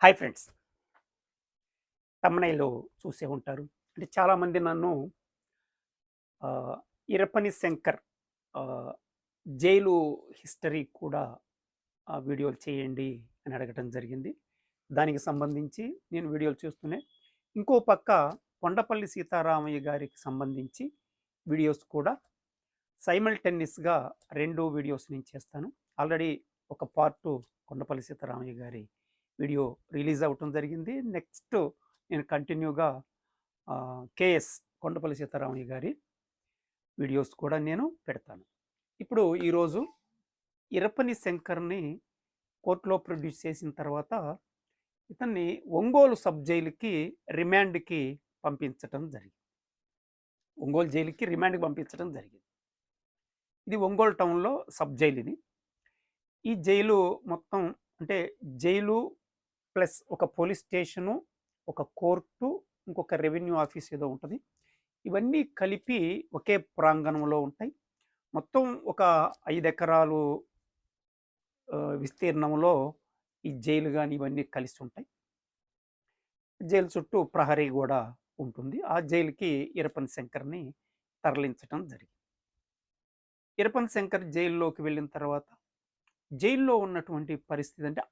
Hi friends. తమ్మునైలో చూసే ఉంటారు. అంటే చాలామంది నన్ను ఇరపని శంకర్ ఆహ్, జైలు హిస్టరీ కూడా వీడియోలు చేయండి అని అడగటం జరిగింది. దానికి సంబంధించి నేను వీడియోలు చూస్తూనే, ఇంకో పక్క కొండపల్లి సీతారామయ్య గారికి సంబంధించి వీడియోస్ కూడా సైమల్టేనియస్‌గా 2 వీడియోస్ నేను చేస్తాను. ఆల్రెడీ ఒక పార్ట్ 2 కొండపల్లి సీతారామయ్య గారి వీడియో రిలీజ్ అవ్వటం జరిగింది. నెక్స్ట్ నేను కంటిన్యూగా కేఎస్ కొండపల్లి సీతారామయ్య గారి వీడియోస్ కూడా నేను పెడతాను. ఇప్పుడు ఈరోజు ఇరపని శంకర్‌ని కోర్ట్‌లో ప్రొడ్యూస్ చేసిన తర్వాత ఇతన్ని ఒంగోలు సబ్ జైలుకి రిమాండ్‌కి పంపించటం జరిగింది. ఒంగోలు జైలుకి రిమాండ్‌కి పంపించడం జరిగింది. ఇది ఒంగోలు టౌన్‌లో సబ్ జైల్ ఇది. ఈ జైలు మొత్తం అంటే జైలు ప్లస్ ఒక పోలీస్ స్టేషను, ఒక కోర్టు, ఇంకొక రెవెన్యూ ఆఫీస్ ఏదో ఉంటది. ఇవన్నీ కలిపి ఒకే ప్రాంగణంలో ఉంటాయి. మొత్తం ఒక 5 ఎకరాలు విస్తీర్ణంలో ఈ జైలు గాని ఇవన్నీ కలిసి ఉంటాయి. జైలు చుట్టూ ప్రహరీ గోడ ఉంటుంది. ఆ జైలుకి ఇరపన్ శంకర్‌ని తరలించటం జరిగింది. ఇరపన్ శంకర్ జైల్లోకి వెళ్ళిన తర్వాత జైల్లో ఉన్నటువంటి పరిస్థితి అంటే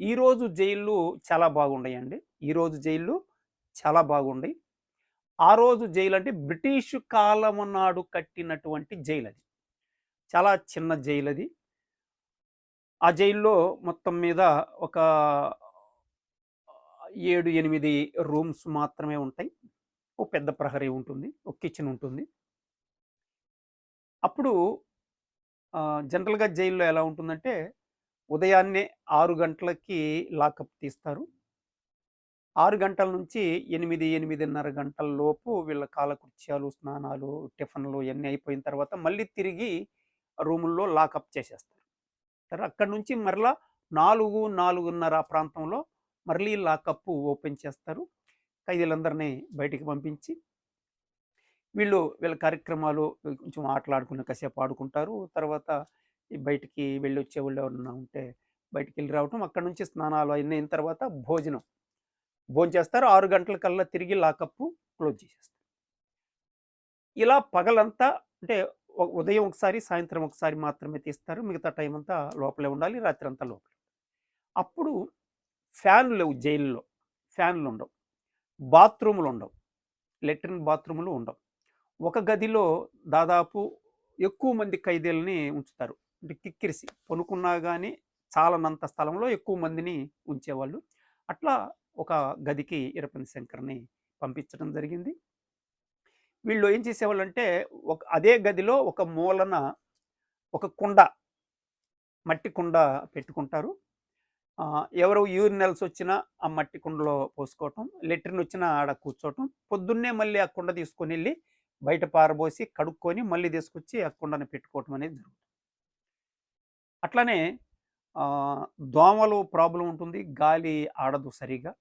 ఈరోజు జైళ్ళు చాలా బాగుండయండి. ఈరోజు జైళ్ళు చాలా బాగుండయి. ఆ రోజు జైలు అంటే బ్రిటిష్ కాలము నాడు కట్టినటువంటి జైలది. చాలా చిన్న జైలది. ఆ జైల్లో మొత్తం మీద ఒక 7, 8 రూమ్స్ మాత్రమే ఉంటాయి. ఓ పెద్ద ప్రహరీ ఉంటుంది. ఒక కిచెన్ ఉంటుంది. అప్పుడు జనరల్‌గా జైల్‌లో ఎలా ఉంటుందంటే ఉదయాన్నే 6 గంటలకి లాకప్ తీస్తారు. 6 గంటల నుంచి 8, 8:30 గంటల లోపు వీళ్ళ కాలకృత్యాలు, స్నానాలు, టిఫిన్‌లు ఇయన్నీ అయిపోయిన తర్వాత మళ్ళీ తిరిగి రూముల్లో లాకప్ చేసేస్తారు. అక్కడి నుంచి మరలా 4, 4:30 ఆ ప్రాంతంలో మళ్ళీ లాకప్ ఓపెన్ చేస్తారు. ఖైదీలందరినీ బయటికి పంపించి వీళ్ళ కార్యక్రమాలు కొంచెం ఆటలాడుకుని కాసేపు ఆడుకుంటారు. తర్వాత ఈ బయటికి వెళ్ళొచ్చేవాళ్ళు ఎవరన్నా ఉంటే బయటికెళ్ళి రావటం. అక్కడి నుంచి స్నానాలు అయన్నీ అయిన తర్వాత భోంచేస్తారు. 6 గంటలకల్లా తిరిగి లాకప్పు క్లోజ్ చేసేస్తారు. ఇలా పగలంతా అంటే ఉదయం ఒకసారి, సాయంత్రం ఒకసారి మాత్రమే తీస్తారు. మిగతా టైమంతా లోపలే ఉండాలి. రాత్రంతా లోపలే. అప్పుడు ఫ్యాన్లు లేవు జైలులో. ఫ్యాన్లుండవు. బాత్రూములుండవు. లెట్రిన్, బాత్రూములు ఉండవు. ఒక గదిలో దాదాపు ఎక్కువ మంది ఖైదీలని ఉంచుతారు. అంటే కిక్కిరిసి పనుకున్నా గాని చాలనంత స్థలంలో ఎక్కువ మందిని ఉంచేవాళ్ళు. అట్లా ఒక గదికి ఇరపని శంకర్‌ని పంపించడం జరిగింది. వీళ్ళు ఏం చేసేవాళ్ళంటే అదే గదిలో ఒక మూలన ఒక కుండ, మట్టి కుండ పెట్టుకుంటారు. ఎవరు యూరినల్స్ వచ్చినా ఆ మట్టి కుండలో పోసుకోవటం, లెట్రిన్ వచ్చినా ఆడ కూర్చోవటం. పొద్దున్నే మళ్ళీ ఆ కుండ తీసుకొనెళ్ళి బయట పారబోసి, కడుక్కొని మళ్ళీ తీసుకొచ్చి ఆ కుండని పెట్టుకోవటం అనేది జరుగుతుంది. అట్లనే ఆహ్, దోమలు ప్రాబ్లమ్ ఉంటుంది. గాలి ఆడదు సరిగా.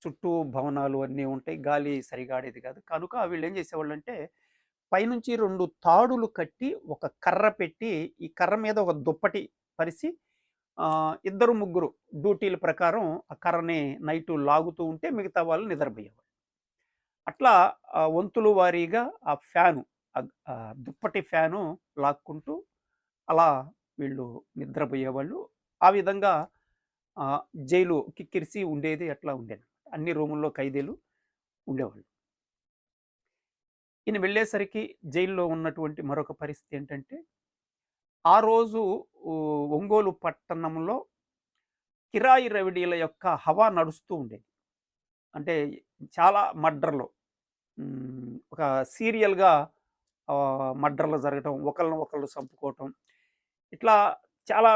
చుట్టూ భవనాలు అన్నీ ఉంటాయి. గాలి సరిగా ఆడేది కాదు. కనుక వీళ్ళేం చేసేవాళ్ళంటే, పైనుంచి 2 తాడులు కట్టి, ఒక కర్ర పెట్టి, ఈ కర్ర మీద ఒక దుప్పటి పరిసి, ఇద్దరు, ముగ్గురు డ్యూటీల ప్రకారం ఆ కర్రని నైటు లాగుతూ ఉంటే, మిగతా వాళ్ళు నిద్రపోయేవాళ్ళు. అట్లా వంతుల వారీగా ఆ ఫ్యాను దుప్పటి ఫ్యాను లాక్కుంటూ అలా వీళ్ళు నిద్రపోయేవాళ్ళు. ఆ విధంగా ఆహ్, జైలు కిక్కిరిసి ఉండేది అట్లా ఉండేది. అన్ని రూముల్లో ఖైదీలు ఉండేవాళ్ళు. ఈయన వెళ్ళేసరికి జైల్లో ఉన్నటువంటి మరొక పరిస్థితి ఏంటంటే, ఆ రోజు ఒంగోలు పట్టణంలో కిరాయి రవిడీల యొక్క హవా నడుస్తూ ఉండేది. అంటే చాలా మర్డర్‌లు ఒక సీరియల్‌గా మర్డర్‌లు జరగటం, ఒకళ్ళని ఒకళ్ళు చంపుకోవటం. ఇట్లా చాలా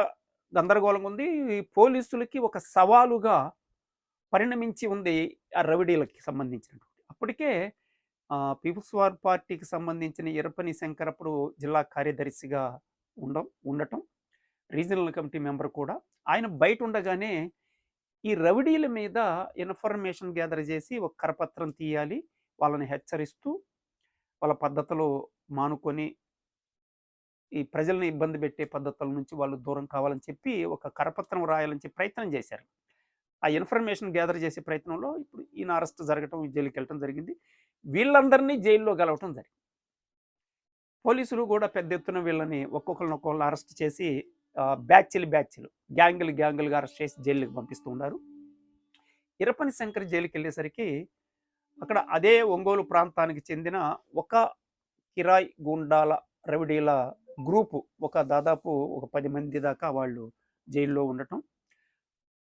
గందరగోళంగా ఉంది. ఈ పోలీసులకి ఒక సవాలుగా పరిణమించి ఉంది ఆ రౌడీలకి సంబంధించినటువంటి. అప్పటికే పీపుల్స్ వార్ పార్టీకి సంబంధించిన ఎరపని శంకర్ అప్పుడు జిల్లా కార్యదర్శిగా ఉండటం. రీజనల్ కమిటీ మెంబర్ కూడా. ఆయన బయటుండగానే ఈ రౌడీల మీద ఇన్ఫర్మేషన్ గ్యాదర్ చేసి ఒక కరపత్రం తీయాలి. వాళ్ళని హెచ్చరిస్తూ వాళ్ళ పద్ధతులు మానుకొని ఈ ప్రజల్ని ఇబ్బంది పెట్టే పద్ధతుల నుంచి వాళ్ళు దూరం కావాలని చెప్పి ఒక కరపత్రం రాయాలని చెప్పి ప్రయత్నం చేశారు. ఆ ఇన్ఫర్మేషన్ గ్యాదర్ చేసే ప్రయత్నంలో ఇప్పుడు ఈయన అరెస్ట్ జరగటం, జైలుకెళ్ళటం జరిగింది. వీళ్ళందరినీ జైల్లో గలవటం జరిగింది. పోలీసులు కూడా పెద్ద ఎత్తున వీళ్ళని ఒక్కొక్కళ్ళని అరెస్ట్ చేసి బ్యాచ్‌లు, గ్యాంగులుగా అరెస్ట్ చేసి జైలుకి పంపిస్తూ ఉన్నారు. ఇరపని శంకర్ జైలుకెళ్ళేసరికి అక్కడ అదే ఒంగోలు ప్రాంతానికి చెందిన ఒక కిరాయి గూండాల, రౌడీల గ్రూపు దాదాపు ఒక 10 మంది దాకా వాళ్ళు జైల్లో ఉండటం.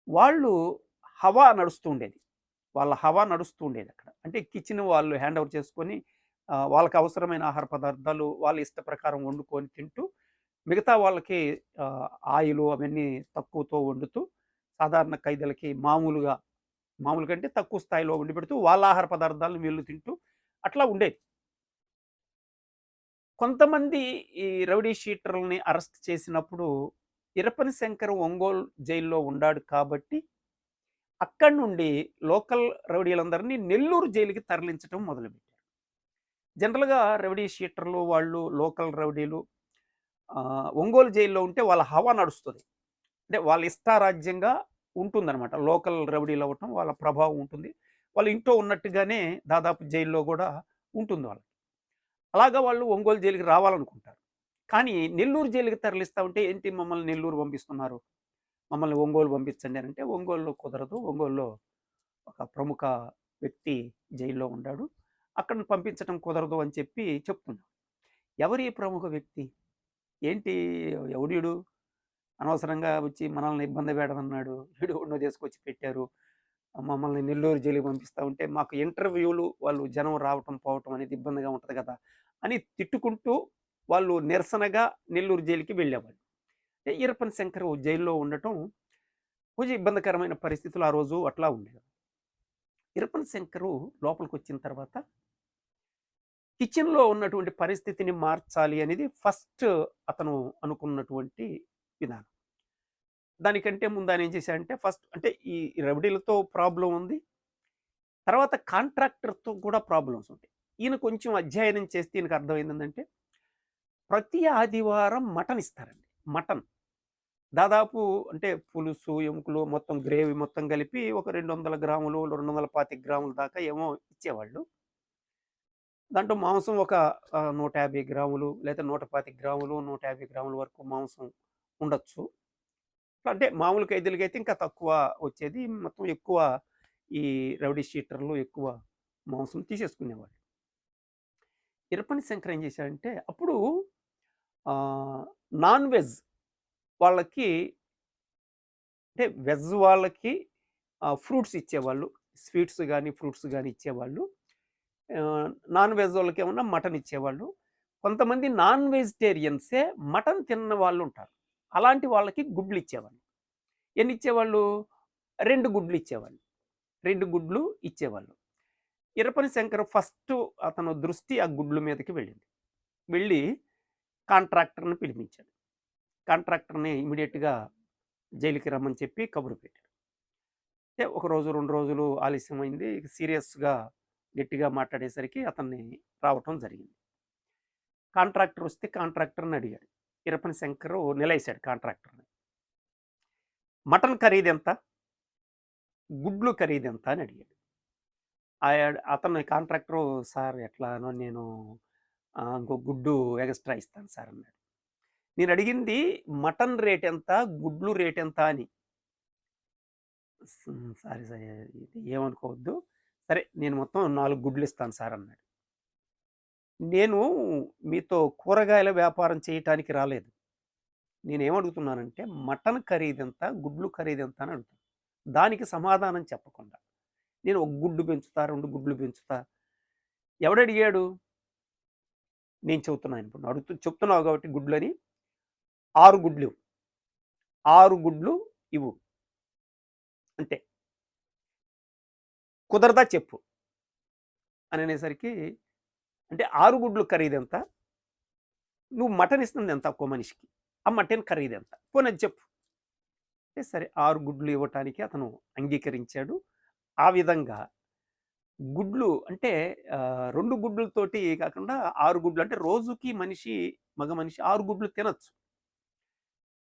వాళ్ళు హవా నడుస్తూ ఉండేది. వాళ్ళ హవా నడుస్తూ ఉండేదక్కడ. అంటే కిచెన్ వాళ్ళు హ్యాండ్ ఓవర్ చేసుకొని వాళ్ళకి అవసరమైన ఆహార పదార్థాలు వాళ్ళ ఇష్ట ప్రకారం వండుకొని తింటూ, మిగతా వాళ్ళకి ఆయిలు అవన్నీ తక్కువతో వండుతూ, సాధారణ ఖైదీలకి మామూలు కంటే తక్కువ స్థాయిలో వండిపెడుతూ, వాళ్ళ ఆహార పదార్థాలను వీళ్ళు తింటూ అట్లా ఉండేది. కొంతమంది ఈ రౌడీ షీటర్లని అరెస్ట్ చేసినప్పుడు, ఇరపని శంకర్ ఒంగోలు జైల్లో ఉన్నాడు కాబట్టి, అక్కడి నుండి లోకల్ రౌడీలందరినీ నెల్లూరు జైలుకి తరలించడం మొదలుపెట్టారు. జనరల్‌గా రౌడీ షీటర్లు వాళ్ళు లోకల్ రౌడీలు ఒంగోలు జైల్లో ఉంటే వాళ్ళ హవా నడుస్తది. అంటే వాళ్ళ ఇష్టారాజ్యంగా ఉంటుందనమాట. లోకల్ రౌడీలు అవ్వటం వాళ్ళ ప్రభావం ఉంటుంది. వాళ్ళ ఇంట్లో ఉన్నట్టుగానే దాదాపు జైల్లో గూడా ఉంటుంది వాళ్ళకి. అలాగా వాళ్ళు ఒంగోలు జైలుకి రావాలనుకుంటారు. కానీ నెల్లూరు జైలుకి తరలిస్తా ఉంటే, ఏంటి మమ్మల్ని నెల్లూరు పంపిస్తున్నారు, మమ్మల్ని ఒంగోలు పంపించండి అనంటే, ఒంగోలులో కుదరదు. ఒంగోలులో ఒక ప్రముఖ వ్యక్తి జైల్లో ఉన్నాడు. అక్కడిని పంపించటం కుదరదు అని చెప్పి చెప్తున్నారు. ఎవరు ఈ ప్రముఖ వ్యక్తి? ఏంటి ఎవడీడు? అనవసరంగా వచ్చి మనల్ని ఇబ్బంది పెడతన్నాడు. వీడెవడినో తీసుకొచ్చి పెట్టారు. మమ్మల్ని నెల్లూరు జైలుకి పంపిస్తా ఉంటే, మాకు ఇంటర్వ్యూలు వాళ్ళు జనం రావటం, పోవటం అనేది ఇబ్బందిగా ఉంటది కదా! అని తిట్టుకుంటూ వాళ్ళు నిరసనగా నెల్లూరు జైలుకి వెళ్ళేవాళ్ళు. ఈరపన శంకరు జైల్లో ఉండటం కొంచెం ఇబ్బందికరమైన పరిస్థితులు ఆ రోజు అట్లా ఉండేది. ఈరపన శంకరు లోపలికొచ్చిన తర్వాత కిచెన్‌లో ఉన్నటువంటి పరిస్థితిని మార్చాలి అనేది ఫస్ట్ అతను అనుకున్నటువంటి విధానం. దానికంటే ముందు ఆయన ఏం చేశాడంటే, ఫస్ట్ అంటే ఈ రౌడీలతో ప్రాబ్లమ్ ఉంది. తర్వాత కాంట్రాక్టర్‌తో కూడా ప్రాబ్లమ్స్ ఉంటాయి. ఈయన కొంచెం అధ్యయనం చేస్తే ఈయనకు అర్థమైందేంటంటే, ప్రతి ఆదివారం మటన్ ఇస్తారండి. మటన్. దాదాపు అంటే పులుసు, ఎముకలు మొత్తం గ్రేవీ మొత్తం కలిపి ఒక 200 గ్రాములు, 225 గ్రాముల దాకా ఏమో ఇచ్చేవాళ్ళు. దాంట్లో మాంసం ఒక 150 గ్రాములు లేదా 125 గ్రాములు, 150 గ్రాముల వరకు మాంసం ఉండొచ్చు. అంటే మామూలు ఖైదీలకైతే ఇంకా తక్కువ వచ్చేది. మొత్తం ఎక్కువ ఈ రౌడీ షీటర్లు ఎక్కువ మాంసం తీసేసుకునేవాళ్ళు. ఇరపని శంకర్ ఏం చేశాడంటే అప్పుడు నాన్ వెజ్ వాళ్ళకి అంటే వెజ్ వాళ్ళకి ఫ్రూట్స్ ఇచ్చేవాళ్ళు. స్వీట్స్ గానీ, ఫ్రూట్స్ గానీ ఇచ్చేవాళ్ళు. నాన్ వెజ్ వాళ్ళకేమన్నా మటన్ ఇచ్చేవాళ్ళు. కొంతమంది నాన్ వెజిటేరియన్సే మటన్ తిన్న వాళ్ళుంటారు. అలాంటి వాళ్ళకి గుడ్లు ఇచ్చేవాళ్ళు. ఎన్నిచ్చేవాళ్ళు? 2 గుడ్లు ఇచ్చేవాళ్ళు. 2 గుడ్లు ఇచ్చేవాళ్ళు. ఇరపని శంకర్ ఫస్టు అతను దృష్టి ఆ గుడ్ల మీదకి వెళ్ళింది. వెళ్ళి కాంట్రాక్టర్‌ని పిలిపించాడు. కాంట్రాక్టర్‌ని ఇమ్మీడియేట్‌గా జైలుకి రమ్మని చెప్పి కబురు పెట్టాడు. అంటే ఒక రోజు, 2 రోజులు ఆలస్యమైంది. సీరియస్‌గా గట్టిగా మాట్లాడేసరికి అతన్ని రావటం జరిగింది. కాంట్రాక్టర్ వస్తే కాంట్రాక్టర్‌ని అడిగాడు. ఇరపని శంకరు నిలయేశాడు కాంట్రాక్టర్‌ని. మటన్ ఖరీదెంత? గుడ్లు ఖరీదెంత అని అడిగాడు. అతను కాంట్రాక్టరు సార్ ఎట్లానో నేను ఇంకో గుడ్డు ఎగస్ట్రా ఇస్తాను సార్ అన్నాడు. నేను అడిగింది మటన్ రేట్ ఎంత? గుడ్లు రేట్ ఎంత అని. సారీ సార్ ఏమనుకోవద్దు. సరే నేను మొత్తం 4 గుడ్లు ఇస్తాను సార్ అన్నాడు. నేను మీతో కూరగాయల వ్యాపారం చేయటానికి రాలేదు. నేనేమడుగుతున్నానంటే మటన్ ఖరీదెంత? గుడ్లు ఖరీదెంత అని అడుగుతాను. దానికి సమాధానం చెప్పకుండా నేను ఒక గుడ్డు పెంచుతా, 2 గుడ్లు పెంచుతా. ఎవడడిగాడు? నేను చెబుతున్నాను ఇప్పుడు. చెప్తున్నావు కాబట్టి గుడ్లని 6 గుడ్లు ఇవ్వు. 6 గుడ్లు ఇవ్వు. అంతే. కుదరదా చెప్పు. అని అనేసరికి అంటే 6 గుడ్లు ఖరీదెంత? నువ్వు మటన్ ఇస్తుంది ఎంత ఒక్కో మనిషికి? ఆ మటన్ ఖరీదెంత? పోనీ అది చెప్పు. అంటే సరే 6 గుడ్లు ఇవ్వటానికి అతను అంగీకరించాడు. ఆ విధంగా గుడ్లు అంటే 2 గుడ్లుతోటి కాకుండా 6 గుడ్లు అంటే రోజుకి మగ మనిషి 6 గుడ్లు తినొచ్చు.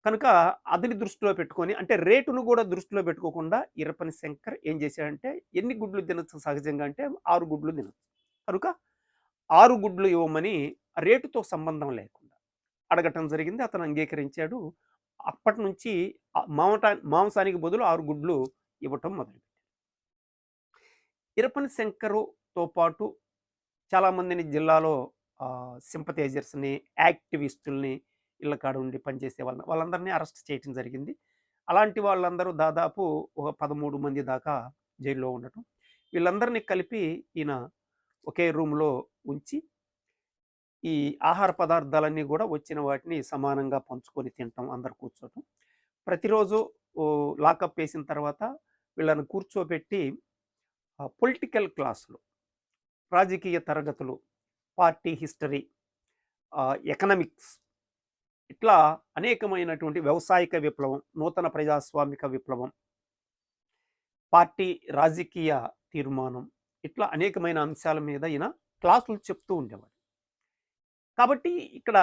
కనుక అదిని దృష్టిలో పెట్టుకొని అంటే రేటును కూడా దృష్టిలో పెట్టుకోకుండా ఈరపని శంకర్ ఏం చేశాడంటే ఎన్ని గుడ్లు తినొచ్చు సహజంగా అంటే 6 గుడ్లు తినొచ్చు. కనుక 6 గుడ్లు ఇవ్వమని రేటుతో సంబంధం లేకుండా అడగటం జరిగింది. అతను అంగీకరించాడు. అప్పటినుంచి మాంసానికి బదులు 6 గుడ్లు ఇవ్వటం మొదలుపెట్టారు. ఈరపని శంకరుతో పాటు చాలామందిని జిల్లాలో సింపథైజర్స్‌ని, యాక్టివిస్టుల్ని ఇళ్ళ కాడ ఉండి పనిచేసే వాళ్ళందరినీ అరెస్ట్ చేయటం జరిగింది. అలాంటి వాళ్ళందరూ దాదాపు ఒక 13 మంది దాకా జైల్లో ఉండటం. వీళ్ళందరినీ కలిపి ఈయన ఒకే రూమ్‌లో ఉంచి, ఈ ఆహార పదార్థాలన్నీ గూడా వచ్చిన వాటిని సమానంగా పంచుకొని తినటం, అందరూ కూర్చోటం. ప్రతిరోజు లాకప్ ఏసిన తర్వాత వీళ్ళని కూర్చోబెట్టి పొలిటికల్ క్లాసులు, రాజకీయ తరగతులు, పార్టీ హిస్టరీ, ఎకనామిక్స్ ఇట్లా అనేకమైనటువంటి వ్యవసాయక విప్లవం, నూతన ప్రజాస్వామిక విప్లవం, పార్టీ రాజకీయ తీర్మానం ఇట్లా అనేకమైన అంశాల మీద ఈయన క్లాసులు చెప్తూ ఉండేవాడు. కాబట్టి ఇక్కడ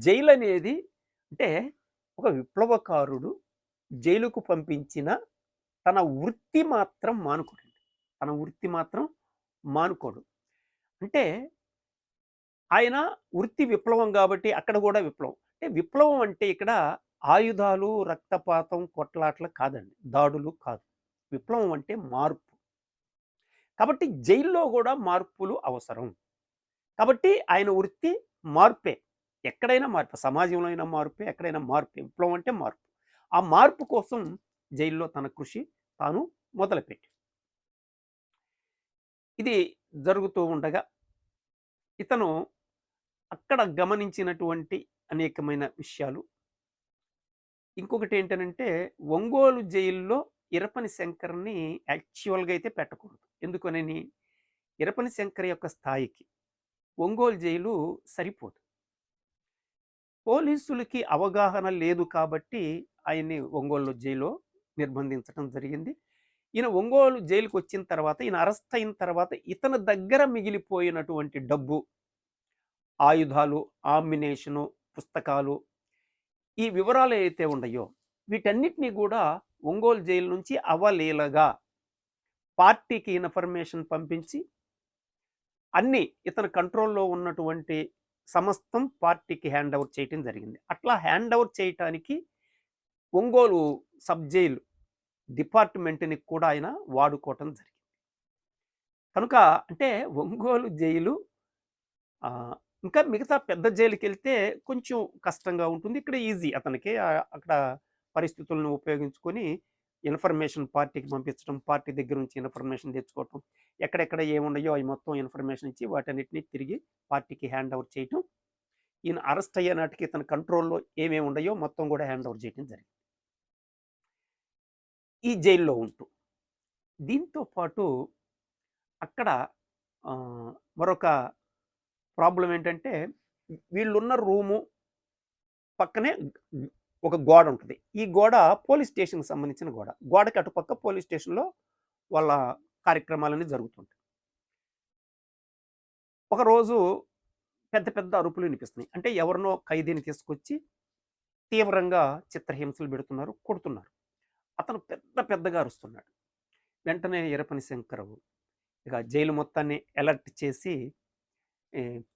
జైలనేది అంటే ఒక విప్లవకారుడు జైలుకు పంపించిన తన వృత్తి మాత్రం మానుకోడండి. తన వృత్తి మాత్రం మానుకోడు. అంటే ఆయన వృత్తి విప్లవం కాబట్టి అక్కడ కూడా విప్లవం. అంటే విప్లవం అంటే ఇక్కడ ఆయుధాలు, రక్తపాతం, కొట్లాటలు కాదండి. దాడులు కాదు. విప్లవం అంటే మార్పు. కాబట్టి జైల్లో గూడా మార్పులు అవసరం. కాబట్టి ఆయన వృత్తి మార్పే. ఎక్కడైనా మార్పు. సమాజంలో అయినా మార్పే, ఎక్కడైనా మార్పే. విప్లవం అంటే మార్పు. ఆ మార్పు కోసం జైల్లో తన కృషి తాను మొదలుపెట్టాడు. ఇది జరుగుతూ ఉండగా ఇతను అక్కడ గమనించినటువంటి అనేకమైన విషయాలు. ఇంకొకటి ఏంటనంటే ఒంగోలు జైల్లో ఈరపని శంకర్‌ని యాక్చువల్‌గా అయితే పెట్టకూడదు. ఎందుకనని ఈరపని శంకర్ యొక్క స్థాయికి ఒంగోలు జైలు సరిపోదు. పోలీసులకి అవగాహన లేదు కాబట్టి ఆయన్ని ఒంగోలు జైల్లో నిర్బంధించటం జరిగింది. ఈయన ఒంగోలు జైలుకొచ్చిన తర్వాత ఈయన అరెస్ట్ అయిన తర్వాత ఇతని దగ్గర మిగిలిపోయినటువంటి డబ్బు, ఆయుధాలు, ఆమ్యునేషను, పుస్తకాలు ఈ వివరాలు ఏవైతే ఉన్నాయో వీటన్నిటిని కూడా ఒంగోలు జైలు నుంచి అవలీలగా పార్టీకి ఇన్ఫర్మేషన్ పంపించి అన్నీ ఇతని కంట్రోల్‌లో ఉన్నటువంటి సమస్తం పార్టీకి హ్యాండ్ ఓవర్ చేయటం జరిగింది. అట్లా హ్యాండ్ ఓవర్ చేయటానికి ఒంగోలు సబ్ జైలు డిపార్ట్మెంట్‌ని కూడా ఆయన వాడుకోవటం జరిగింది. కనుక అంటే ఒంగోలు జైలు ఇంకా మిగతా పెద్ద జైలుకెళ్తే కొంచెం కష్టంగా ఉంటుంది. ఇక్కడ ఈజీ అతనికి. అక్కడ పరిస్థితులను ఉపయోగించుకొని ఇన్ఫర్మేషన్ పార్టీకి పంపించడం, పార్టీ దగ్గర నుంచి ఇన్ఫర్మేషన్ తెచ్చుకోవటం, ఎక్కడెక్కడ ఏమున్నాయో అవి మొత్తం ఇన్ఫర్మేషన్ ఇచ్చి వాటన్నిటిని తిరిగి పార్టీకి హ్యాండ్ ఓవర్ చేయటం. ఈయన అరెస్ట్ అయ్యే నాటికి ఇతని కంట్రోల్‌లో ఏమేమి ఉన్నాయో మొత్తం కూడా హ్యాండ్ ఓవర్ చేయటం జరిగింది. ఈ జైల్లో ఉంటూ. దీంతో పాటు అక్కడ మరొక ప్రాబ్లమ్ ఏంటంటే వీళ్ళున్న రూము పక్కనే ఒక గోడ ఉంటది. ఈ గోడ పోలీస్ స్టేషన్‌కి సంబంధించిన గోడ. గోడకి అటుపక్క పోలీస్ స్టేషన్‌లో వాళ్ళ కార్యక్రమాలన్నీ జరుగుతుంటాయి. ఒకరోజు పెద్ద పెద్ద అరుపులు వినిపిస్తున్నాయి. అంటే ఎవరినో ఖైదీని తీసుకొచ్చి తీవ్రంగా చిత్రహింసలు పెడుతున్నారు, కొడుతున్నారు. అతను పెద్ద పెద్దగా అరుస్తున్నాడు. వెంటనే ఈరపని శంకరరావు ఇక జైలు మొత్తాన్ని అలర్ట్ చేసి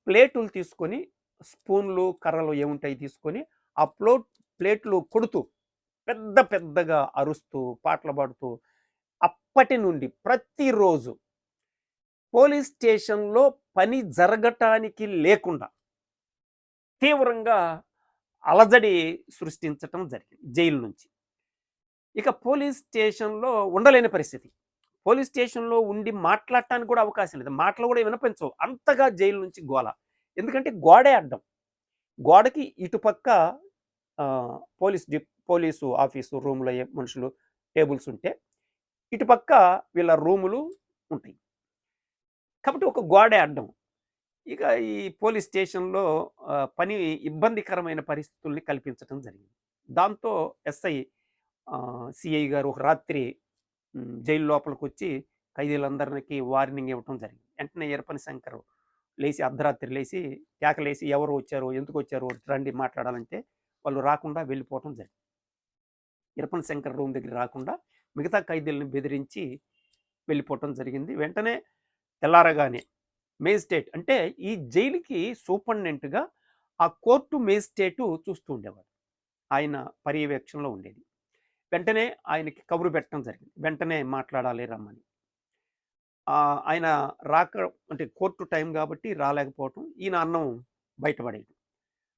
ప్లేటులు తీసుకొని స్పూన్లు, కర్రలు ఏముంటాయి తీసుకొని ఆ ప్లేట్లు కొడుతూ పెద్ద పెద్దగా అరుస్తూ, పాటలు పాడుతూ అప్పటి నుండి ప్రతిరోజు పోలీస్ స్టేషన్‌లో పని జరగటానికి లేకుండా తీవ్రంగా అలజడి సృష్టించటం జరిగింది జైలు నుంచి. ఇక పోలీస్ స్టేషన్‌లో ఉండలేని పరిస్థితి. పోలీస్ స్టేషన్‌లో ఉండి మాట్లాడటానికి కూడా అవకాశం లేదు. మాటలు కూడా వినిపించవు. అంతగా జైలు నుంచి గోల. ఎందుకంటే గోడే అడ్డం. గోడకి ఇటుపక్క పోలీసు ఆఫీసు రూమ్‌లో మనుషులు టేబుల్స్ ఉంటే, ఇటుపక్క వీళ్ళ రూములు ఉంటాయి. కాబట్టి ఒక గోడే అడ్డం. ఇక ఈ పోలీస్ స్టేషన్‌లో పని ఇబ్బందికరమైన పరిస్థితుల్ని కల్పించటం జరిగింది. దాంతో ఎస్ఐ సిఐ గారు ఒక రాత్రి జైలు లోపలికొచ్చి ఖైదీలందరికి వార్నింగ్ ఇవ్వటం జరిగింది. వెంటనే ఈరపని శంకర్ లేసి అర్ధరాత్రి లేసి కేకలేసి ఎవరు వచ్చారు? ఎందుకొచ్చారు? రండి మాట్లాడాలంటే వాళ్ళు రాకుండా వెళ్ళిపోవటం జరిగింది. ఇరపన్ శంకర్ రూమ్ దగ్గర రాకుండా మిగతా ఖైదీలను బెదిరించి వెళ్ళిపోవటం జరిగింది. వెంటనే తెల్లారగానే మేజిస్ట్రేట్ అంటే ఈ జైలుకి సూపరింటెండెంట్‌గా ఆ కోర్టు మేజిస్ట్రేటు చూస్తూ ఉండేవాడు. ఆయన పర్యవేక్షణలో ఉండేది. వెంటనే ఆయనకి కబురు పెట్టడం జరిగింది. వెంటనే మాట్లాడాలి రమ్మని. ఆయన రాక అంటే కోర్టు టైం కాబట్టి రాలేకపోవటం, ఈయన అన్నం బయటపడేయడం.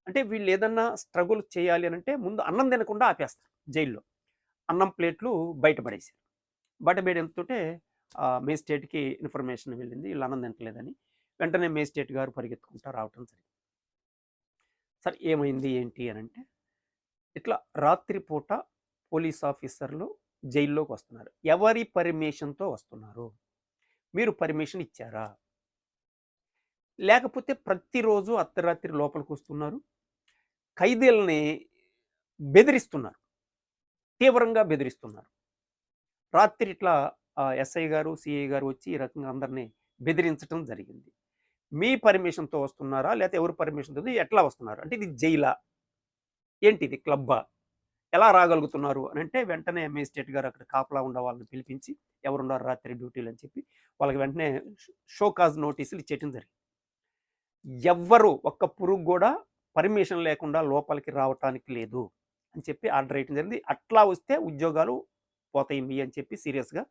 అంటే వీళ్ళు ఏదన్నా స్ట్రగుల్ చేయాలి అనంటే ముందు అన్నం తినకుండా ఆపేస్తారు జైల్లో. అన్నం ప్లేట్లు బయట పడేశారు. బయటపడేయడంతోటే మేజిస్ట్రేట్‌కి ఇన్ఫర్మేషన్ వెళ్ళింది. వీళ్ళు అన్నం తింటలేదని. వెంటనే మేజిస్ట్రేట్ గారు పరిగెత్తుకుంటా రావటం జరిగింది. సరే ఏమైంది ఏంటి అనంటే, ఇట్లా రాత్రి పూట పోలీస్ ఆఫీసర్‌లు జైల్లోకి వస్తున్నారు. ఎవరి పర్మిషన్‌తో వస్తున్నారు? మీరు పర్మిషన్ ఇచ్చారా? లేకపోతే ప్రతిరోజు అర్ధరాత్రి లోపలికొస్తున్నారు. ఖైదీలని బెదిరిస్తున్నారు. తీవ్రంగా బెదిరిస్తున్నారు. రాత్రి ఇట్లా ఎస్ఐ గారు, సీఐ గారు వచ్చి ఈ రకంగా అందరిని బెదిరించటం జరిగింది. మీ పర్మిషన్‌తో వస్తున్నారా? లేతే ఎవరి పర్మిషన్‌తో ఎట్లా వస్తున్నారు? అంటే ఇది జైలా? ఏంటిది క్లబ్బా? ఎలా రాగలుగుతున్నారు అనంటే వెంటనే మేజిస్ట్రేట్ గారు అక్కడ కాపలా ఉన్న వాళ్ళని పిలిపించి ఎవరున్నారు రాత్రి డ్యూటీలు అని చెప్పి వాళ్ళకి వెంటనే షోకాజ్ నోటీసులు ఇచ్చేయటం జరిగింది. ఎవ్వరు ఒక్క పురుగు కూడా పర్మిషన్ లేకుండా లోపలికి రావటానికి లేదు అని చెప్పి ఆర్డర్ వేయటం జరిగింది. అట్లా వస్తే ఉద్యోగాలు పోతాయి మీ అని చెప్పి సీరియస్‌గా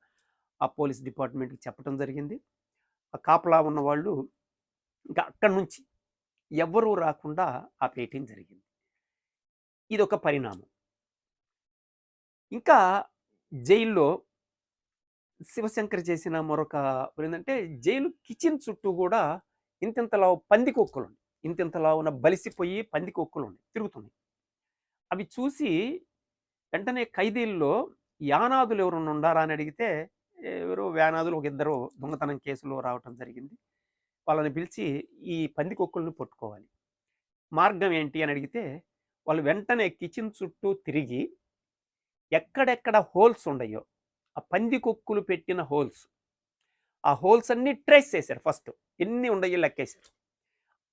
ఆ పోలీస్ డిపార్ట్మెంట్‌కి చెప్పడం జరిగింది. ఆ కాపలా ఉన్న వాళ్ళు ఇంకా అక్కడి నుంచి ఎవ్వరూ రాకుండా ఆపేయటం జరిగింది. ఇదొక పరిణామం. ఇంకా జైల్లో శివశంకర్ చేసిన మరొక ఏందంటే జైలు కిచెన్ చుట్టూ గూడా ఇంతింత లావు పందికొక్కులున్నాయి. ఇంతింత లావున బలిసిపోయి పందికొక్కులున్నాయి తిరుగుతున్నాయి. అవి చూసి వెంటనే ఖైదీల్లో యానాదులు ఎవరైనా ఉండారా అని అడిగితే ఎవరో వ్యానాదులు ఒక ఇద్దరు దొంగతనం కేసులో రావటం జరిగింది. వాళ్ళని పిలిచి ఈ పందికొక్కుల్ని పట్టుకోవాలి. మార్గం ఏంటి అని అడిగితే వాళ్ళు వెంటనే కిచెన్ చుట్టూ తిరిగి ఎక్కడెక్కడ హోల్స్ ఉండయో ఆ పందికొక్కులు పెట్టిన హోల్స్ ఆ హోల్స్ అన్నీ ట్రేస్ చేశారు ఫస్ట్. ఎన్ని ఉండయో లెక్కేశారు.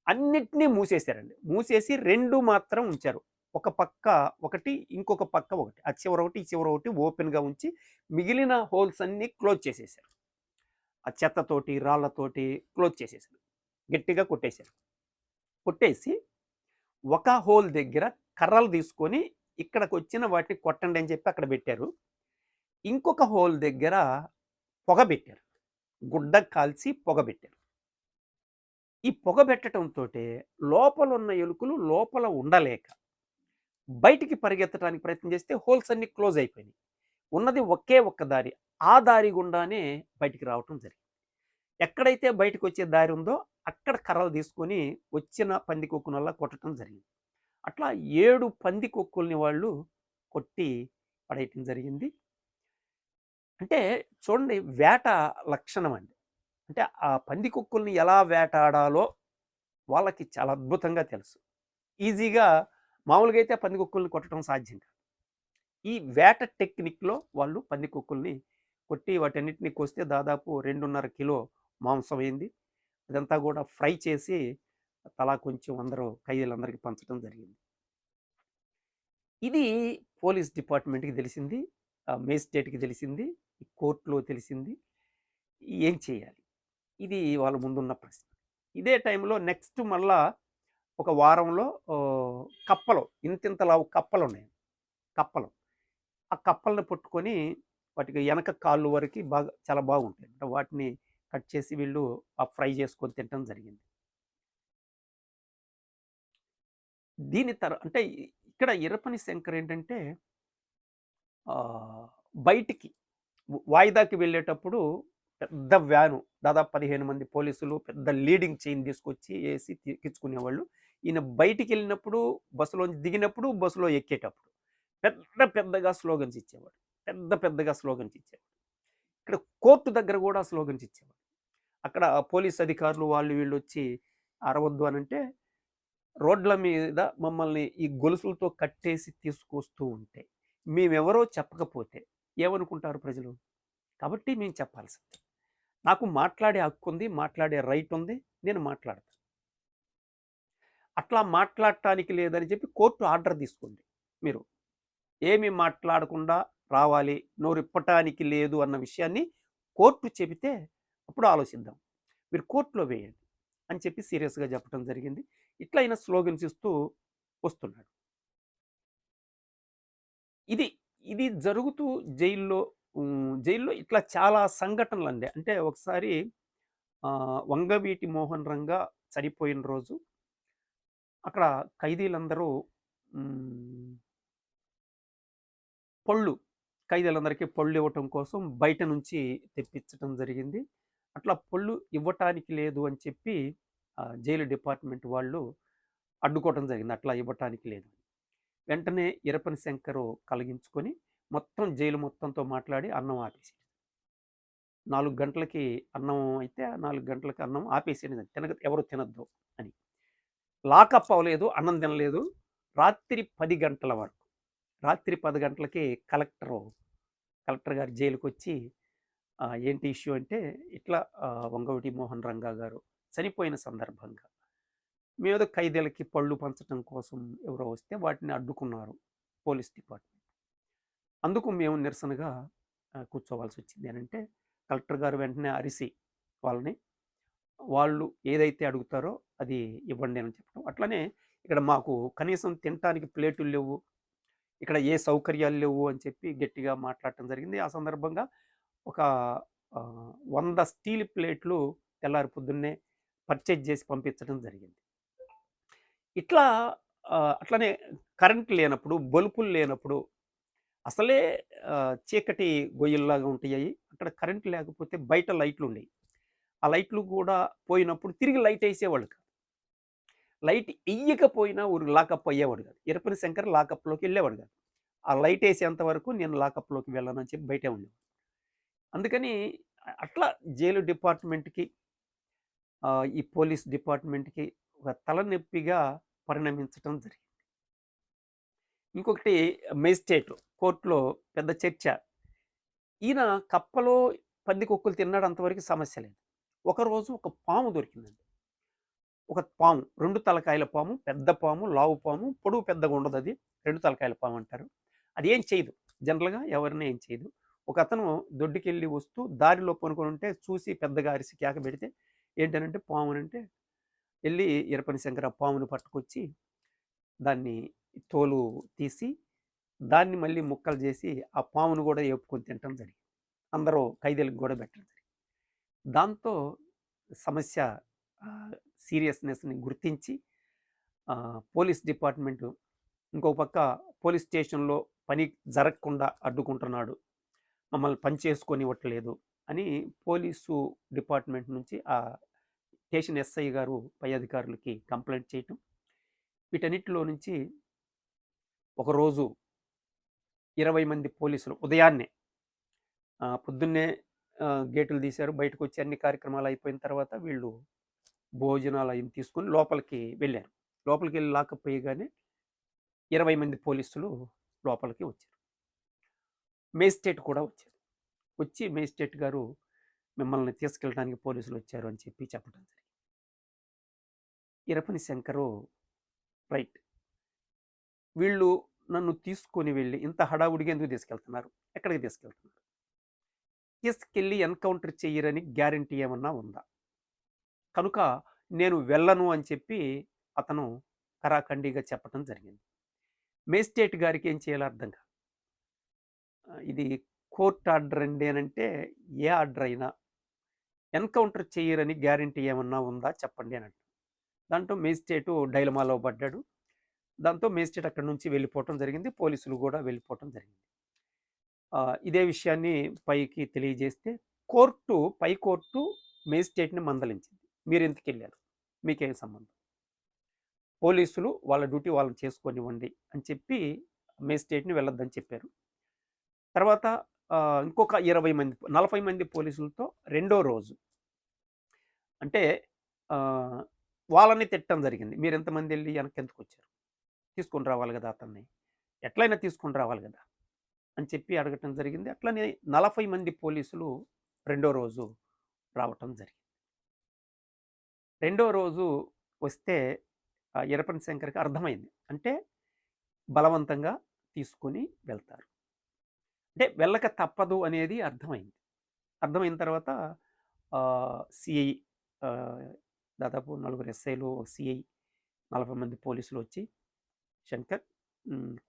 అన్నిటిని మూసేశారండి. మూసేసి 2 మాత్రం ఉంచారు. ఒక పక్క ఒకటి, ఇంకొక పక్క ఒకటి. ఆ చివరొకటి, ఈ చివరొకటి ఓపెన్‌గా ఉంచి మిగిలిన హోల్స్ అన్నీ క్లోజ్ చేసేశారు. ఆ చెత్తతోటి, రాళ్ళతోటి క్లోజ్ చేసేశారు. గట్టిగా కొట్టేశారు. కొట్టేసి ఒక హోల్ దగ్గర కర్రలు తీసుకొని ఇక్కడికొచ్చిన వాటిని కొట్టండి అని చెప్పి అక్కడ పెట్టారు. ఇంకొక హోల్ దగ్గర పొగ పెట్టారు. గుడ్డ కాల్చి పొగ పెట్టారు. ఈ పొగ పెట్టటంతోటే లోపలున్న ఎలుకలు లోపల ఉండలేక బయటికి పరిగెత్తడానికి ప్రయత్నం చేస్తే హోల్స్ అన్నీ క్లోజ్ అయిపోయినాయి. ఉన్నది ఒకే ఒక్క దారి. ఆ దారి గుండానే బయటికి రావటం జరిగింది. ఎక్కడైతే బయటకొచ్చే దారి ఉందో అక్కడ కర్రలు తీసుకొని వచ్చిన పందికొక్కునల్లా కొట్టడం జరిగింది. అట్లా 7 పందికొక్కుల్ని వాళ్ళు కొట్టి పడేయటం జరిగింది. అంటే చూడండి వేట లక్షణం అండి. అంటే ఆ పందికొక్కుల్ని ఎలా వేటాడాలో వాళ్ళకి చాలా అద్భుతంగా తెలుసు. ఈజీగా మామూలుగా అయితే పందికొక్కుల్ని కొట్టడం సాధ్యం కాదు. ఈ వేట టెక్నిక్‌లో వాళ్ళు పందికొక్కుల్ని కొట్టి వాటన్నిటిని కోస్తే దాదాపు 2.5 కిలో మాంసం అయింది. అదంతా కూడా ఫ్రై చేసి తలా కొంచెం అందరూ ఖైదీలందరికీ పంచడం జరిగింది. ఇది పోలీస్ డిపార్ట్మెంట్‌కి తెలిసింది. మేజిస్ట్రేట్‌కి తెలిసింది. కోర్ట్‌లో తెలిసింది. ఏం చేయాలి? ఇది వాళ్ళ ముందున్న ప్రశ్న. ఇదే టైంలో నెక్స్ట్ మళ్ళా ఒక వారంలో కప్పలు ఇంతింత లావు కప్పలున్నాయి. కప్పలు. ఆ కప్పలను పట్టుకొని వాటికి ఎనక కాళ్ళు వరకి చాలా బాగుంటాయి. అంటే వాటిని కట్ చేసి వీళ్ళు ఫ్రై చేసుకొని తినటం జరిగింది. దీని అంటే ఇక్కడ ఇరపని శంకర్ ఏంటంటే ఆహ్, బయటికి వాయిదాకి వెళ్ళేటప్పుడు పెద్ద వ్యాను దాదాపు 15 మంది పోలీసులు పెద్ద లీడింగ్ చైన్ తీసుకొచ్చి ఏసి ఎక్కించుకునేవాళ్ళు. ఈయన బయటికెళ్ళినప్పుడు బస్సులోంచి దిగినప్పుడు, బస్సులో ఎక్కేటప్పుడు పెద్ద పెద్దగా స్లోగన్స్ ఇచ్చేవాడు. పెద్ద పెద్దగా స్లోగన్స్ ఇచ్చేవాడు. ఇక్కడ కోర్టు దగ్గర కూడా స్లోగన్స్ ఇచ్చేవాడు. అక్కడ పోలీస్ అధికారులు వాళ్ళు వీళ్ళొచ్చి అరవద్దు అనంటే రోడ్ల మీద మమ్మల్ని ఈ గొలుసులతో కట్టేసి తీసుకొస్తూ ఉంటే మేమెవరో చెప్పకపోతే ఏమనుకుంటారు ప్రజలు? కాబట్టి మేము చెప్పాల్సిందే. నాకు మాట్లాడే హక్కుంది. మాట్లాడే రైట్ ఉంది. నేను మాట్లాడతాను. అట్లా మాట్లాడటానికి లేదని చెప్పి కోర్టు ఆర్డర్ తీసుకోండి మీరు. ఏమి మాట్లాడకుండా రావాలి, నోరిప్పటానికి లేదు అన్న విషయాన్ని కోర్టు చెబితే అప్పుడు ఆలోచిద్దాం. మీరు కోర్ట్‌లో వేయండి అని చెప్పి సీరియస్‌గా చెప్పడం జరిగింది. ఇట్లా ఆయన స్లోగన్స్ ఇస్తూ వస్తున్నాడు. ఇది, ఇది జరుగుతూ జైల్లో జైల్లో ఇట్లా చాలా సంఘటనలండి. అంటే ఒకసారి వంగవీటి మోహన్ రంగా చనిపోయిన రోజు అక్కడ ఖైదీలందరూ హ్మ్, పళ్ళు ఖైదీలందరికీ పళ్ళు ఇవ్వటం కోసం బయట నుంచి తెప్పించటం జరిగింది. అట్లా పళ్ళు ఇవ్వటానికి లేదు అని చెప్పి జైలు డిపార్ట్‌మెంట్ వాళ్ళు అడ్డుకోవటం జరిగింది. అట్లా ఇవ్వటానికి లేదు. వెంటనే ఇరపని శంకరు కలిగించుకొని మొత్తం జైలు మొత్తంతో మాట్లాడి అన్నం ఆపేసాడు. 4 గంటలకి అన్నం అయితే 4 గంటలకి అన్నం ఆపేసేయండి. ఎవరు తినొద్దు అని. లాకప్ అవ్వలేదు, అన్నం తినలేదు. రాత్రి 10 గంటల వరకు. రాత్రి 10 గంటలకి కలెక్టర్ గారు జైలుకొచ్చి ఏంటి ఇష్యూ అంటే ఇట్లా వంగవీటి మోహన్ రంగా గారు చనిపోయిన సందర్భంగా మేమేదో ఖైదీలకి పళ్ళు పంచడం కోసం ఎవరో వస్తే వాటిని అడ్డుకున్నారు పోలీస్ డిపార్ట్మెంట్. అందుకు మేము నిరసనగా కూర్చోవాల్సొచ్చింది అనంటే, కలెక్టర్ గారు వెంటనే అరిసి వాళ్ళని, వాళ్ళు ఏదైతే అడుగుతారో అది ఇవ్వండి అని చెప్పడం. అట్లనే ఇక్కడ మాకు కనీసం తినటానికి ప్లేటులు లేవు. ఇక్కడ ఏ సౌకర్యాలు లేవు అని చెప్పి గట్టిగా మాట్లాడటం జరిగింది. ఆ సందర్భంగా ఒక 100 స్టీల్ ప్లేట్లు తెల్లారి పొద్దున్నే పర్చేజ్ చేసి పంపించడం జరిగింది. ఇట్లా అట్లనే కరెంట్ లేనప్పుడు, బల్బులు లేనప్పుడు అసలే చీకటి గొయ్యిల్లాగా ఉంటాయి. అక్కడ కరెంట్ లేకపోతే బయట లైట్లుండేయి. ఆ లైట్లు గూడా పోయినప్పుడు తిరిగి లైటేసేవాళ్ళు కాదు. లైట్ ఎయ్యకపోయినా లాకప్ అయ్యేవాడు కాదు. ఇరపని శంకర్ లాకప్‌లోకి ఎళ్ళేవాడు కాదు. ఆ లైటేసేంత వరకు నేను లాకప్‌లోకి వెళ్ళనని చెప్పి బయటే ఉండేవాడు. అందుకని అట్లా జైలు డిపార్ట్‌మెంట్‌కి ఈ పోలీస్ డిపార్ట్‌మెంట్‌కి ఒక తలనొప్పిగా పరిణమించటం జరిగింది. ఇంకొకటి మేజిస్ట్రేట్ కోర్ట్‌లో పెద్ద చర్చ. ఈయన కప్పలో పందికొక్కులు తిన్నాడు అంతవరకు సమస్య లేదు. ఒకరోజు ఒక పాము దొరికిందండి. ఒక పాము, 2 తలకాయల పాము, పెద్ద పాము, లావు పాము, పొడుగు పెద్దగా ఉండదది. 2 తలకాయల పాము అంటారు. అది ఏం చేయదు. జనరల్‌గా ఎవరిని ఏం చేయదు. ఒకతను దొడ్డికెళ్ళి వస్తూ దారిలో పనుకొనుంటే చూసి పెద్దగా అరిసి కేక పెడితే ఏంటనంటే పామునంటే ఎళ్లి ఈరపని శంకర్ ఆ పాముని పట్టుకొచ్చి దాన్ని తోలు తీసి దాన్ని మళ్ళీ ముక్కలు చేసి ఆ పామును గూడా ఏపుకొని తినటం జరిగింది. అందరూ ఖైదీలకు గూడా పెట్టడం జరిగింది. దాంతో సమస్య సీరియస్‌నెస్‌ని గుర్తించి పోలీస్ డిపార్ట్‌మెంటు ఇంకో పక్క పోలీస్ స్టేషన్‌లో పని జరగకుండా అడ్డుకుంటున్నాడు. మమ్మల్ని పని చేసుకోనివ్వట్లేదు అని పోలీసు డిపార్ట్‌మెంట్ నుంచి స్టేషన్ ఎస్ఐ గారు పై అధికారులకి కంప్లెయింట్ చేయటం. వీటన్నిటిలో నుంచి ఒకరోజు 20 మంది పోలీసులు ఉదయాన్నే పొద్దున్నే గేటులు తీశారు. బయటకొచ్చి అన్ని కార్యక్రమాలు అయిపోయిన తర్వాత వీళ్ళు భోజనాలు అయి తీసుకొని లోపలికి వెళ్ళారు. లోపలికెళ్ళి లాకప్ ఎయ్యగానే 20 మంది పోలీసులు లోపలికి వచ్చారు. మేజిస్ట్రేట్ కూడా వచ్చారు. వచ్చి మేజిస్ట్రేట్ గారు మిమ్మల్ని తీసుకెళ్ళడానికి పోలీసులొచ్చారు అని చెప్పి చెప్పడం జరిగింది. ఇరపని శంకరు రైట్. వీళ్ళు నన్ను తీసుకొని వెళ్ళి ఇంత హడావుడిగా ఎందుకు తీసుకెళ్తున్నారు? ఎక్కడికి తీసుకెళ్తున్నారు? తీసుకెళ్ళి ఎన్‌కౌంటర్ చెయ్యరని గ్యారంటీ ఏమన్నా ఉందా? కనుక నేను వెళ్ళను అని చెప్పి అతను ఖరాఖండిగా చెప్పటం జరిగింది. మేజిస్ట్రేట్ గారికి ఏం చేయాలో అర్థం కాదు. ఇది కోర్ట్ ఆర్డర్ అండి అనంటే, ఏ ఆర్డర్ అయినా ఎన్‌కౌంటర్ చెయ్యరని గ్యారంటీ ఏమన్నా ఉందా చెప్పండి అనంటాడు. దాంతో మేజిస్ట్రేటు డైలమాలో పడ్డాడు. దాంతో మేజిస్ట్రేట్ అక్కడి నుంచి వెళ్ళిపోవటం జరిగింది. పోలీసులు గూడా వెళ్ళిపోవటం జరిగింది. ఇదే విషయాన్ని పైకి తెలియజేస్తే పై కోర్టు మేజిస్ట్రేట్‌ని మందలించింది. మీరెందుకెళ్లారు? మీకేం సంబంధం? పోలీసులు వాళ్ళ డ్యూటీ వాళ్ళని చేసుకోనివ్వండి అని చెప్పి మేజిస్ట్రేట్‌ని వెళ్ళొద్దని చెప్పారు. తర్వాత ఇంకొక 40 మంది పోలీసులతో రెండో రోజు అంటే ఆహ్, వాళ్ళని తిట్టడం జరిగింది. మీరెంతమందెళ్లి వెనక్కెందుకొచ్చారు? తీసుకొని రావాలి గదా అతన్ని. ఎట్లైనా తీసుకొని రావాలి గదా! అని చెప్పి అడగటం జరిగింది. అట్లనే 40 మంది పోలీసులు రెండో రోజు రావటం జరిగింది. రెండో రోజు వస్తే ఈరపని శంకర్‌కి అర్థమైంది. అంటే బలవంతంగా తీసుకొని వెళ్తారు. అంటే వెళ్ళక తప్పదు అనేది అర్థమైంది. అర్థమైన తర్వాత సీఐ ఆహ్, దాదాపు నలుగురు ఎస్ఐలు, ఒక సీఐ, 40 మంది పోలీసులొచ్చి, "శంకర్,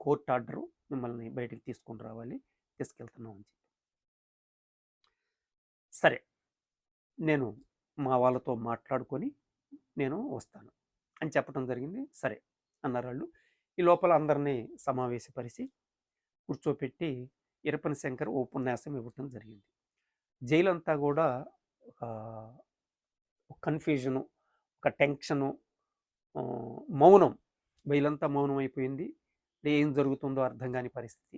కోర్ట్ ఆర్డరు, మిమ్మల్ని బయటికి తీసుకొని రావాలి. తీసుకెళ్తున్నాం" అని చెప్పి. సరే, నేను మా వాళ్ళతో మాట్లాడుకొని నేను వస్తాను అని చెప్పడం జరిగింది. సరే అన్నారాళ్ళు. ఈ లోపల అందరిని సమావేశపరిచి కూర్చోపెట్టి ఈరపని శంకర్ ఉపన్యాసం ఇవ్వటం జరిగింది. జైలంతా గూడా ఒక కన్‌ఫ్యూజను, ఒక టెన్షను, మౌనం. బయలంతా మౌనం అయిపోయింది. ఏం జరుగుతుందో అర్థం గాని పరిస్థితి.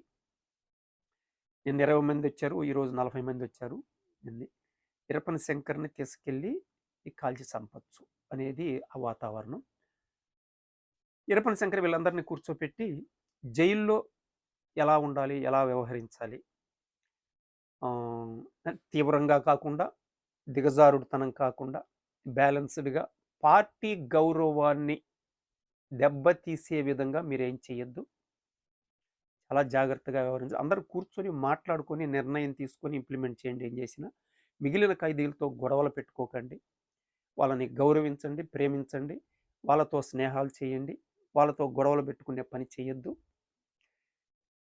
నిన్న 20 మందొచ్చారు. ఈరోజు 40 మందొచ్చారు. ఉంది. ఈరపని శంకర్‌ని తీసుకెళ్ళి కాల్చి చంపొచ్చు అనేది ఆ వాతావరణం. ఈరపని శంకర్ వీళ్ళందరిని కూర్చోపెట్టి జైల్లో ఎలా ఉండాలి? ఎలా వ్యవహరించాలి? తీవ్రంగా కాకుండా, దిగజారుడుతనం కాకుండా, బ్యాలెన్స్‌డ్‌గా పార్టీ గౌరవాన్ని దెబ్బతీసే విధంగా మీరేం చేయొద్దు. చాలా జాగ్రత్తగా వ్యవహరించాలి. అందరూ కూర్చొని మాట్లాడుకొని నిర్ణయం తీసుకొని ఇంప్లిమెంట్ చేయండి ఏం చేసినా. మిగిలిన ఖైదీలతో గొడవలు పెట్టుకోకండి. వాళ్ళని గౌరవించండి, ప్రేమించండి. వాళ్ళతో స్నేహాలు చేయండి. వాళ్ళతో గొడవలు పెట్టుకునే పని చేయొద్దు.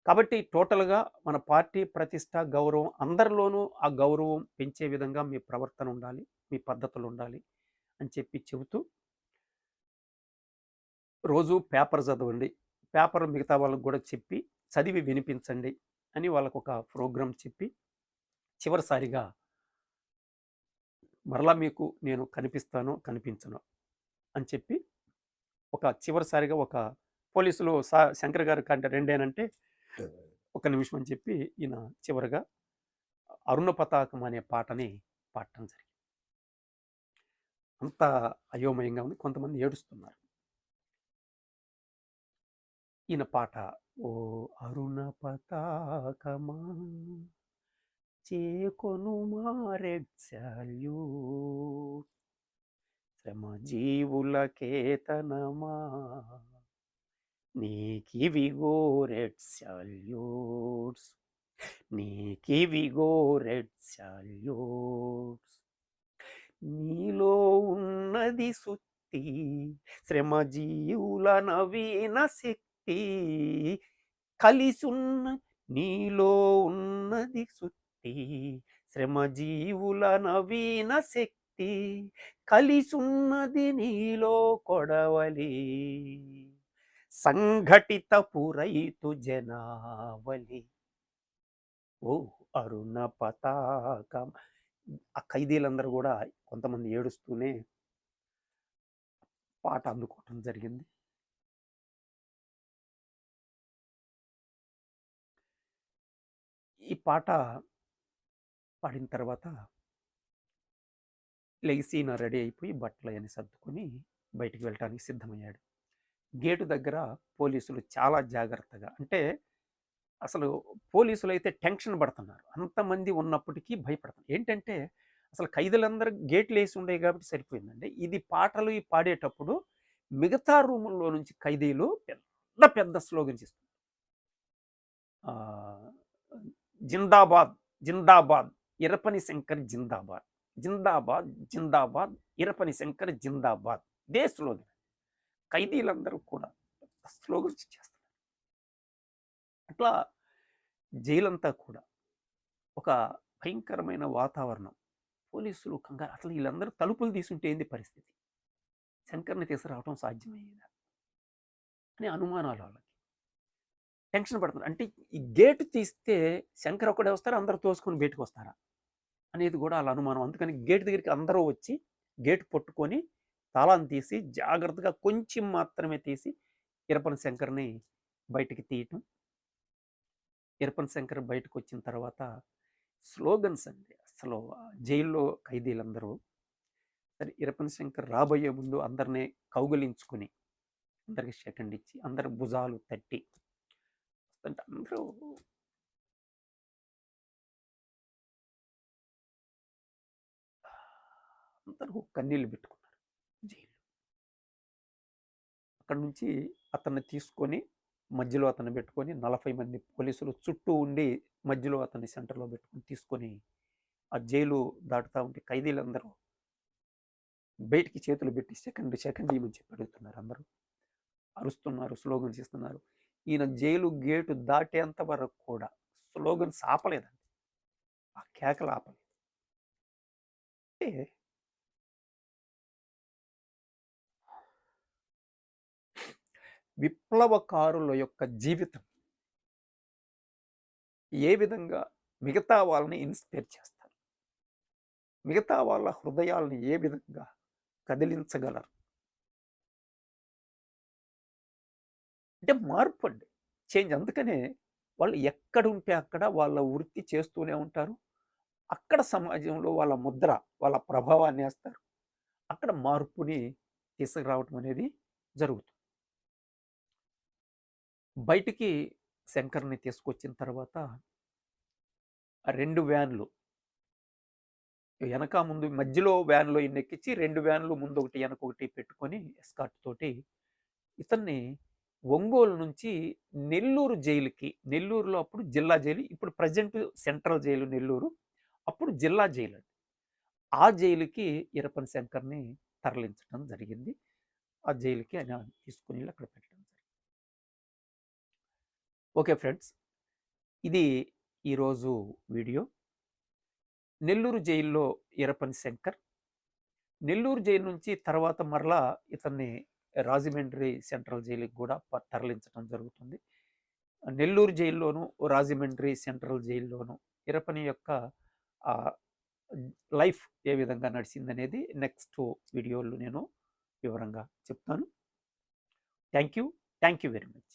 కాబట్టి టోటల్‌గా మన పార్టీ ప్రతిష్ట, గౌరవం అందరిలోనూ ఆ గౌరవం పెంచే విధంగా మీ ప్రవర్తన ఉండాలి. మీ పద్ధతులుండాలి అని చెప్పి చెబుతూ, రోజు పేపర్ చదవండి. పేపర్ మిగతా వాళ్ళకి గూడా చెప్పి, చదివి వినిపించండి అని వాళ్ళకొక ప్రోగ్రామ్ చెప్పి, చివరిసారిగా మరలా మీకు నేను కనిపిస్తానో, కనిపించనో అని చెప్పి, చివరిసారిగా పోలీసులు శంకర్ గారి కంటే రెండేనంటే, ఒక్క నిమిషం అని చెప్పి ఈయన చివరగా 'అరుణ పతాకం' అనే పాటని పాడటం జరిగింది. అంత అయోమయంగా ఉంది. కొంతమంది ఏడుస్తున్నారు. ఈయన పాట, ఓ అరుణ పతాకమా చేకొనుమా red salute, శ్రమజీవుల కేతనమా నీకివిగో red salutes, నీకివిగో red salutes, నీలో ఉన్నది సుత్తి, శ్రమజీవుల నవీన శక్తి, కలిసున్న నీలో ఉన్నది సుత్తి, శ్రమజీవుల నవీన శక్తి, కలిసున్నది నీలో కొడవలి, సంఘటితపు రైతు జనావలి, ఓ అరుణ పతాకం. ఆ ఖైదీలందరూ గూడా కొంతమంది ఏడుస్తూనే పాట అందుకోవటం జరిగింది. ఈ పాట పాడిన తర్వాత లెగిసి ఈయన రెడీ అయిపోయి బట్టలయన్నీ సర్దుకొని బయటికి వెళ్ళటానికి సిద్ధమయ్యాడు. గేటు దగ్గర పోలీసులు చాలా జాగ్రత్తగా, అంటే అసలు పోలీసులైతే టెన్షన్ పడుతున్నారు. అంతమంది ఉన్నప్పటికీ భయపడుతున్నారు. ఏంటంటే అసలు ఖైదీలందరూ గేట్లేసి ఉండేవి కాబట్టి సరిపోయిందండి. ఇది పాటలు పాడేటప్పుడు మిగతా రూముల్లో నుంచి ఖైదీలు పెద్ద పెద్ద స్లోగన్స్ ఇస్తున్నారు. ఆహ్, జిందాబాద్, జిందాబాద్, ఈరపని శంకర్ జిందాబాద్, జిందాబాద్, జిందాబాద్, ఈరపని శంకర్ జిందాబాద్. ఇదే స్లోగన్. ఖైదీలందరూ కూడా స్లోగన్స్ ఇచ్చేస్తున్నారు. అట్లా జైలంతా కూడా ఒక భయంకరమైన వాతావరణం. పోలీసులు కంగారు. అసలు వీళ్ళందరూ తలుపులు తీసుంటే ఏంది పరిస్థితి? శంకర్‌ని తీసుకురావటం సాధ్యమయ్యేదా? అని అనుమానాలు వాళ్ళకి. టెన్షన్ పడుతున్నారు. అంటే ఈ గేట్ తీస్తే శంకర్ ఒక్కడే వస్తారా? అందరూ తోసుకొని బయటకొస్తారా? అనేది గూడా ఆళ్ళ అనుమానం. అందుకని గేట్ దగ్గరికి అందరూ వచ్చి గేట్ పట్టుకొని తాళం తీసి జాగ్రత్తగా కొంచెం మాత్రమే తీసి ఈరపన శంకర్‌ని బయటికి తీయటం. ఈరపన శంకర్ బయటకొచ్చిన తర్వాత స్లోగన్స్ అండి. అసలు జైల్లో ఖైదీలందరూ, సరే ఈరపన శంకర్ రాబోయే ముందు అందరిని కౌగిలించుకొని, అందరికి షేక్ హ్యాండ్ ఇచ్చి, అందరి భుజాలు తట్టి వస్తుంటే అందరూ కన్నీళ్లు పెట్టుకున్నారు జైల్లో. అక్కడి నుంచి అతన్ని తీసుకొని మధ్యలో అతన్ని పెట్టుకొని 40 మంది పోలీసులు చుట్టూ ఉండి మధ్యలో అతన్ని సెంటర్‌లో పెట్టుకొని తీసుకొని ఆ జైలు దాటుతా ఉంటే ఖైదీలందరూ బయటికి చేతులు పెట్టి సెకండ్, సెకండ్ ఇయ్యమని చెప్పి అడుగుతున్నారు అందరూ. అరుస్తున్నారు, స్లోగన్స్ ఇస్తున్నారు. ఈయన జైలు గేటు దాటేంత వరకు కూడా స్లోగన్స్ ఆపలేదండి. ఆ కేకలు ఆపలేదు. అంటే విప్లవకారుల యొక్క జీవితం ఏ విధంగా మిగతా వాళ్ళని ఇన్స్పైర్ చేస్తారు? మిగతా వాళ్ళ హృదయాల్ని ఏ విధంగా కదిలించగలరు? అంటే మార్పండి. చేంజ్. అందుకనే వాళ్ళు ఎక్కడుంటే అక్కడ వాళ్ళ వృత్తి చేస్తూనే ఉంటారు. అక్కడ సమాజంలో వాళ్ళ ముద్ర, వాళ్ళ ప్రభావాన్నేస్తారు. అక్కడ మార్పుని తీసుకురావటం అనేది జరుగుతుంది. బయటికి శంకర్‌ని తీసుకొచ్చిన తర్వాత ఆ 2 వ్యాన్‌లు ఎనక, ముందు మధ్యలో వ్యాన్‌లో ఈయన్నెక్కించి 2 వ్యాన్‌లు ముందొకటి, ఎనకొకటి పెట్టుకొని ఎస్కార్ట్ తోటి ఇతన్ని ఒంగోలు నుంచి నెల్లూరు జైలుకి, నెల్లూరులో అప్పుడు జిల్లా జైలు, ఇప్పుడు ప్రెజెంట్ సెంట్రల్ జైలు నెల్లూరు. అప్పుడు జిల్లా జైలు. ఆ జైలుకి ఈరపని శంకర్‌ని తరలించడం జరిగింది. ఆ జైలుకి ఆయన తీసుకొనెళ్ళి అక్కడ పెట్టడం జరిగింది. Okay friends. ఇది ఈరోజు వీడియో. నెల్లూరు జైల్లో ఈరపని శంకర్. నెల్లూరు జైలు నుంచి తర్వాత మరలా ఇతన్ని రాజమండ్రి సెంట్రల్ జైలుకి కూడా తరలించడం జరుగుతుంది. నెల్లూరు జైల్లోను, రాజమండ్రి సెంట్రల్ జైల్లోను ఈరపని యొక్క లైఫ్ ఏ విధంగా నడిచిందనేది నెక్స్ట్ వీడియోలో నేను వివరంగా చెప్తాను. Thank you. Thank you very much.